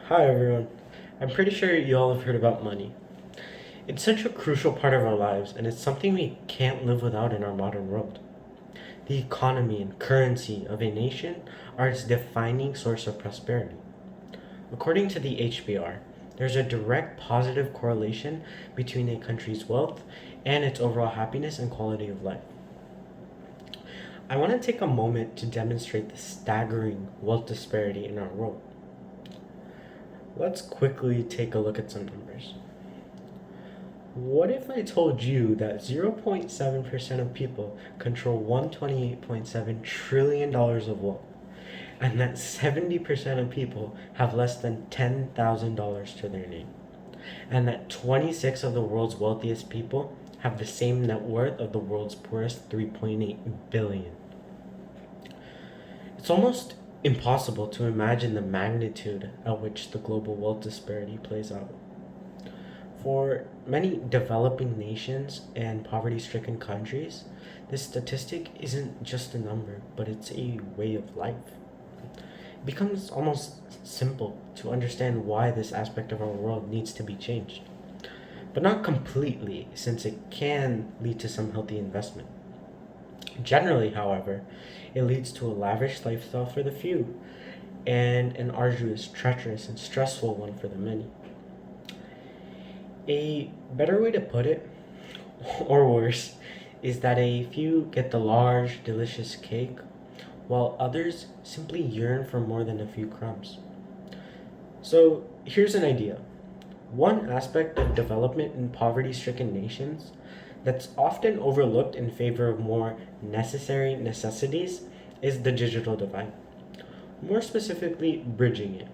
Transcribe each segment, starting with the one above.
Hi everyone. I'm pretty sure you all have heard about money. It's such a crucial part of our lives, and it's something we can't live without in our modern world. The economy and currency of a nation are its defining source of prosperity. According to the HBR, there's a direct positive correlation between a country's wealth and its overall happiness and quality of life. I want to take a moment to demonstrate the staggering wealth disparity in our world. Let's quickly take a look at some numbers. What if I told you that 0.7% of people control $128.7 trillion of wealth, and that 70% of people have less than $10,000 to their name, and that 26 of the world's wealthiest people have the same net worth of the world's poorest 3.8 billion? It's almost impossible to imagine the magnitude at which the global wealth disparity plays out. For many developing nations and poverty stricken countries, this statistic isn't just a number, but it's a way of life. It becomes almost simple to understand why this aspect of our world needs to be changed. But not completely, since it can lead to some healthy investment. Generally, however, it leads to a lavish lifestyle for the few and an arduous, treacherous, and stressful one for the many. A better way to put it, or worse, is that a few get the large, delicious cake, while others simply yearn for more than a few crumbs. So here's an idea. One aspect of development in poverty stricken nations that's often overlooked in favor of more necessary necessities is the digital divide. More specifically, bridging it.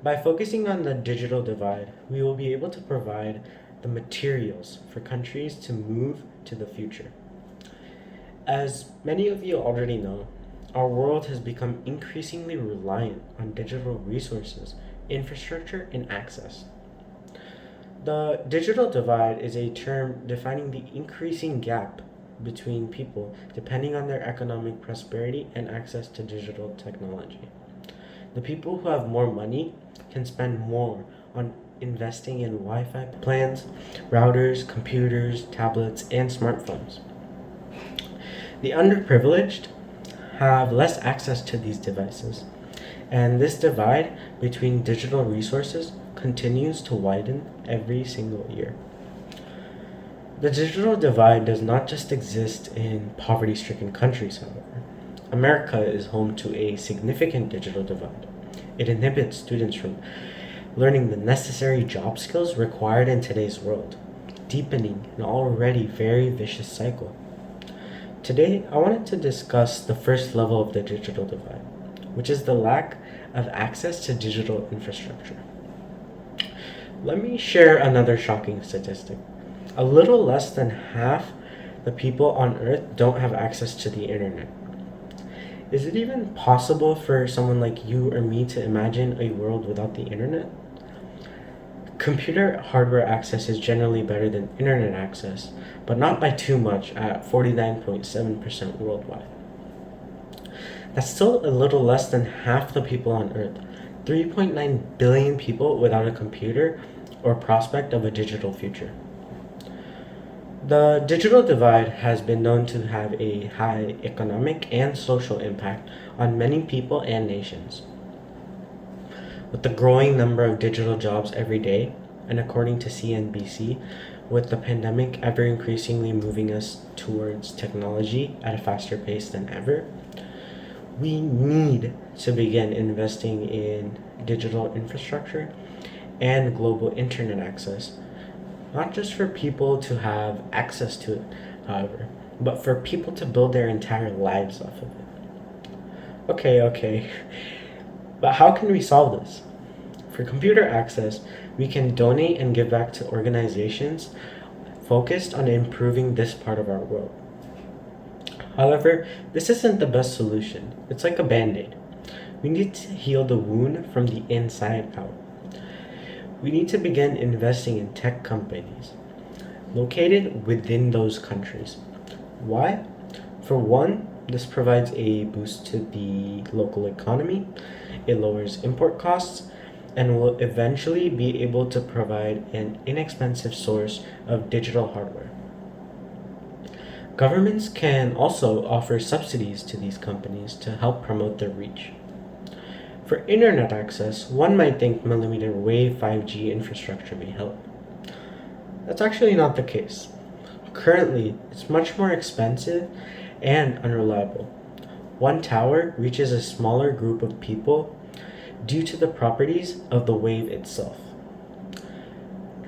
By focusing on the digital divide, we will be able to provide the materials for countries to move to the future. As many of you already know, our world has become increasingly reliant on digital resources, infrastructure, and access. The digital divide is a term defining the increasing gap between people depending on their economic prosperity and access to digital technology. The people who have more money can spend more on investing in Wi Fi plans, routers, computers, tablets, and smartphones. The underprivileged have less access to these devices, and this divide between digital resources continues to widen every single year. The digital divide does not just exist in poverty stricken countries, however. America is home to a significant digital divide. It inhibits students from learning the necessary job skills required in today's world, deepening an already very vicious cycle. Today, I wanted to discuss the first level of the digital divide, which is the lack of access to digital infrastructure. Let me share another shocking statistic. A little less than half the people on Earth don't have access to the internet. Is it even possible for someone like you or me to imagine a world without the internet? Computer hardware access is generally better than internet access, but not by too much at 49.7% worldwide. That's still a little less than half the people on Earth, 3.9 billion people without a computer or prospect of a digital future. The digital divide has been known to have a high economic and social impact on many people and nations. With the growing number of digital jobs every day, and according to CNBC, with the pandemic ever increasingly moving us towards technology at a faster pace than ever, we need to begin investing in digital infrastructure and global internet access, not just for people to have access to it, however, but for people to build their entire lives off of it. Okay, but how can we solve this? For computer access, we can donate and give back to organizations focused on improving this part of our world. However, this isn't the best solution. It's like a band-aid. We need to heal the wound from the inside out. We need to begin investing in tech companies located within those countries. Why? For one, This provides a boost to the local economy, it lowers import costs, and will eventually be able to provide an inexpensive source of digital hardware. Governments can also offer subsidies to these companies to help promote their reach. For internet access, one might think millimeter wave 5G infrastructure may help. That's actually not the case. Currently, it's much more expensive and unreliable. One tower reaches a smaller group of people due to the properties of the wave itself.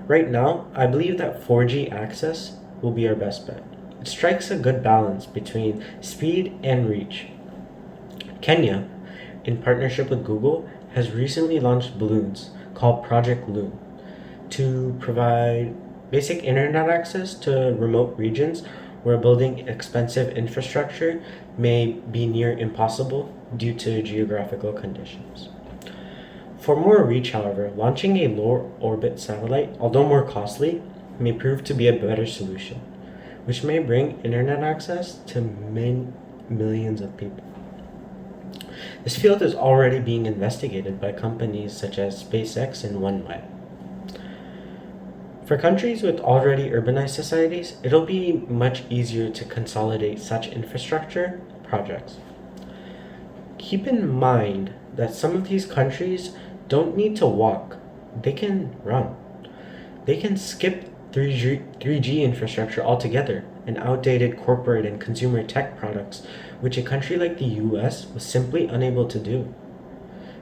Right now, I believe that 4G access will be our best bet. It strikes a good balance between speed and reach. Kenya, in partnership with Google, has recently launched balloons called Project Loon to provide basic internet access to remote regions where building expensive infrastructure may be near impossible due to geographical conditions. For more reach, however, launching a low orbit satellite, although more costly, may prove to be a better solution, which may bring internet access to millions of people. This field is already being investigated by companies such as SpaceX and OneWeb. For countries with already urbanized societies, it'll be much easier to consolidate such infrastructure projects. Keep in mind that some of these countries don't need to walk, they can run. They can skip 3G infrastructure altogether and outdated corporate and consumer tech products, which a country like the US was simply unable to do.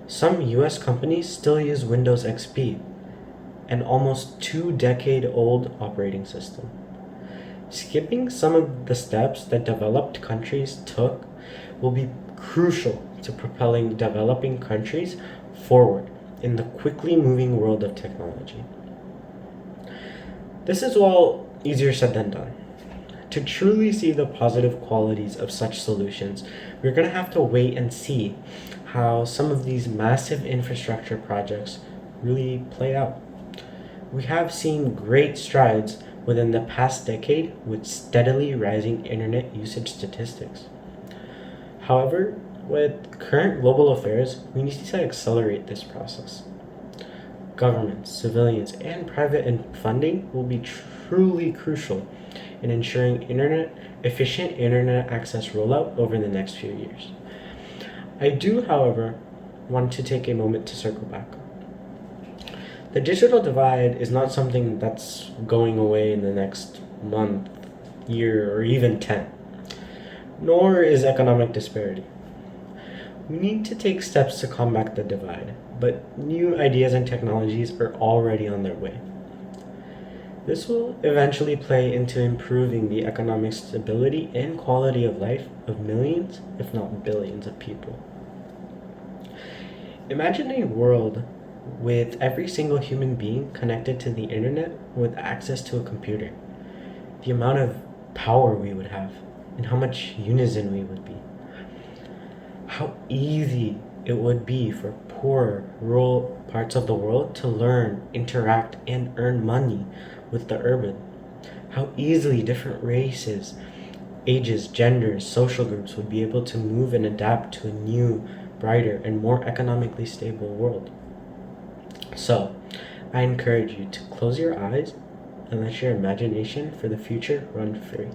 Some US companies still use Windows XP, an almost 2-decade-old operating system. Skipping some of the steps that developed countries took will be crucial to propelling developing countries forward in the quickly moving world of technology. This is all easier said than done. To truly see the positive qualities of such solutions, we're going to have to wait and see how some of these massive infrastructure projects really play out. We have seen great strides within the past decade with steadily rising internet usage statistics. However, with current global affairs, we need to accelerate this process. Governments, civilians, and private funding will be truly crucial in ensuring efficient internet access rollout over the next few years. I do, however, want to take a moment to circle back. The digital divide is not something that's going away in the next month, year, or even 10. Nor is economic disparity. We need to take steps to combat the divide, but new ideas and technologies are already on their way. This will eventually play into improving the economic stability and quality of life of millions, if not billions, of people. Imagine a world with every single human being connected to the internet with access to a computer. The amount of power we would have and how much unison we would be. How easy it would be for poor, rural parts of the world to learn, interact, and earn money with the urban. How easily different races, ages, genders, social groups would be able to move and adapt to a new, brighter, and more economically stable world. So, I encourage you to close your eyes and let your imagination for the future run free.